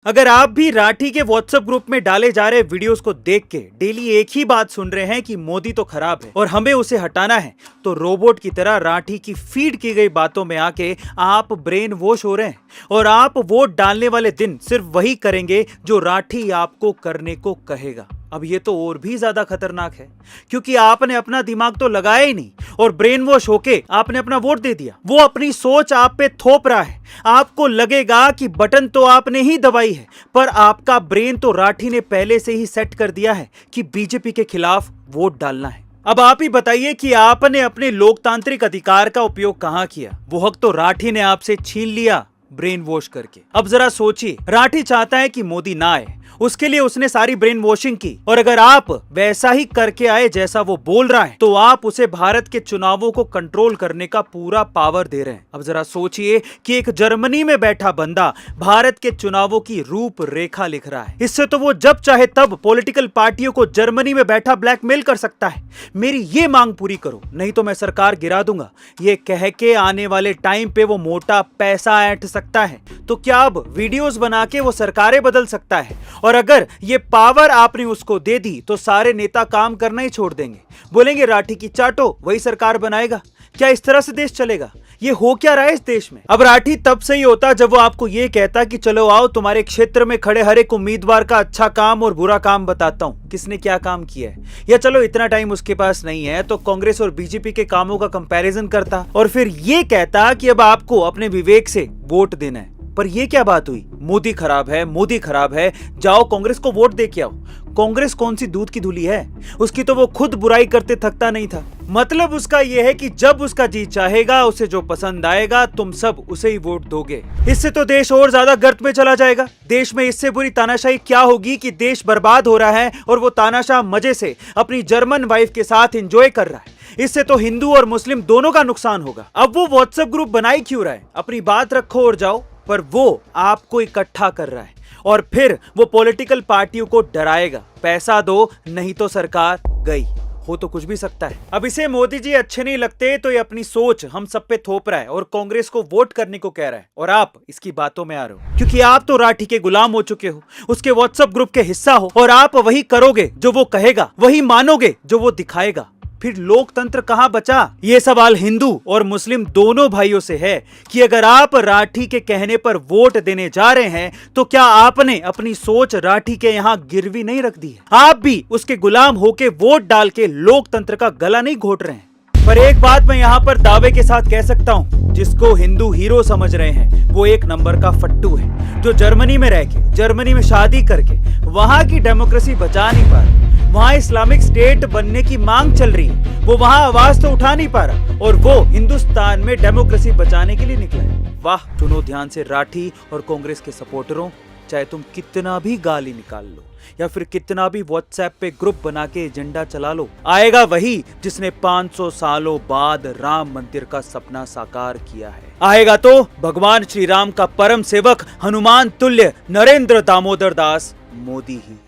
अगर आप भी राठी के व्हाट्सएप ग्रुप में डाले जा रहे वीडियोस को देख के डेली एक ही बात सुन रहे हैं कि मोदी तो खराब है और हमें उसे हटाना है, तो रोबोट की तरह राठी की फीड की गई बातों में आके आप ब्रेन वॉश हो रहे हैं और आप वोट डालने वाले दिन सिर्फ वही करेंगे जो राठी आपको करने को कहेगा। अब ये तो और भी ज्यादा खतरनाक है, क्योंकि आपने अपना दिमाग तो लगाया ही नहीं और ब्रेन वॉश होके आपने अपना वोट दे दिया। वो अपनी सोच आप पे थोप रहा है। आपको लगेगा कि बटन तो आपने ही दबाई है, पर आपका ब्रेन तो राठी ने पहले से ही सेट कर दिया है कि बीजेपी के खिलाफ वोट डालना है। अब आप ही बताइए कि आपने अपने लोकतांत्रिक अधिकार का उपयोग कहां किया? वो हक तो राठी ने आपसे छीन लिया ब्रेन वॉश करके। अब जरा सोचिए, राठी चाहता है कि मोदी ना आए, उसके लिए उसने सारी ब्रेन वॉशिंग की, और अगर आप वैसा ही करके आए जैसा वो बोल रहा है, तो आप उसे भारत के चुनावों को कंट्रोल करने का पूरा पावर दे रहे हैं। अब जरा सोचिए कि एक जर्मनी में बैठा बंदा भारत के चुनावों की रूपरेखा लिख रहा है। इससे तो वो जब चाहे तब पॉलिटिकल पार्टियों को जर्मनी में बैठा ब्लैकमेल कर सकता है। मेरी ये मांग पूरी करो, नहीं तो मैं सरकार गिरा दूंगा, ये कह के आने वाले टाइम पे वो मोटा पैसा ऐंठ सकता है। तो क्या अब वीडियोस बना के वो सरकारें बदल सकता है? और अगर ये पावर आपने उसको दे दी तो सारे नेता काम करना ही छोड़ देंगे, बोलेंगे राठी की चाटो, वही सरकार बनाएगा। क्या इस तरह से देश चलेगा? ये हो क्या रहा है इस देश में? अब राठी तब सही होता जब वो आपको ये कहता कि चलो आओ, तुम्हारे क्षेत्र में खड़े हर एक उम्मीदवार का अच्छा काम और बुरा काम बताता हूं, किसने क्या काम किया है। या चलो इतना टाइम उसके पास नहीं है तो कांग्रेस और बीजेपी के कामों का कंपैरिजन करता और फिर ये कहता कि अब आपको अपने विवेक से वोट देना है। पर ये क्या बात हुई? मोदी खराब है, मोदी खराब है, जाओ कांग्रेस को वोट दे के आओ। कांग्रेस कौन सी दूध की धुली है? उसकी तो वो खुद बुराई करते थकता नहीं था। मतलब उसका ये है कि जब उसका जी चाहेगा, उसे जो पसंद आएगा, तुम सब उसे ही वोट दोगे। इससे तो देश और ज्यादा गर्त में चला जाएगा। देश में इससे बुरी तानाशाही क्या होगी कि देश बर्बाद हो रहा है और वो तानाशाह मजे से अपनी जर्मन वाइफ के साथ एंजॉय कर रहा है। इससे तो हिंदू और मुस्लिम दोनों का नुकसान होगा। अब वो व्हाट्सएप ग्रुप बनाई क्यों रहा है? अपनी बात रखो और जाओ, पर वो आपको इकट्ठा कर रहा है और फिर वो पॉलिटिकल पार्टियों को डराएगा, पैसा दो नहीं तो सरकार गई। हो तो कुछ भी सकता है। अब इसे मोदी जी अच्छे नहीं लगते तो ये अपनी सोच हम सब पे थोप रहा है और कांग्रेस को वोट करने को कह रहा है, और आप इसकी बातों में आ रहे हो क्योंकि आप तो राठी के गुलाम हो चुके हो, उसके व्हाट्सएप ग्रुप के हिस्सा हो, और आप वही करोगे जो वो कहेगा, वही मानोगे जो वो दिखाएगा। फिर लोकतंत्र कहां बचा? ये सवाल हिंदू और मुस्लिम दोनों भाइयों से है कि अगर आप राठी के कहने पर वोट देने जा रहे हैं तो क्या आपने अपनी सोच राठी के यहां गिरवी नहीं रख दी है? आप भी उसके गुलाम होके वोट डाल के लोकतंत्र का गला नहीं घोट रहे हैं। पर एक बात मैं यहां पर दावे के साथ कह सकता हूं, जिसको हिंदू हीरो समझ रहे हैं वो एक नंबर का फट्टू है, जो जर्मनी में रह के, जर्मनी में शादी करके वहां की डेमोक्रेसी बचा नहीं पा रहा। वहां इस्लामिक स्टेट बनने की मांग चल रही है, वो वहां आवाज तो उठा नहीं पा रहा और वो हिंदुस्तान में डेमोक्रेसी बचाने के लिए निकला है। वाह! सुनो ध्यान से राठी और कांग्रेस के सपोर्टरों, चाहे तुम कितना भी गाली निकाल लो या फिर कितना भी व्हाट्सएप पे ग्रुप बना के एजेंडा चला लो, आएगा वही जिसने 500 सालों बाद राम मंदिर का सपना साकार किया है। आएगा तो भगवान श्री राम का परम सेवक, हनुमान तुल्य नरेंद्र दामोदर दास मोदी ही।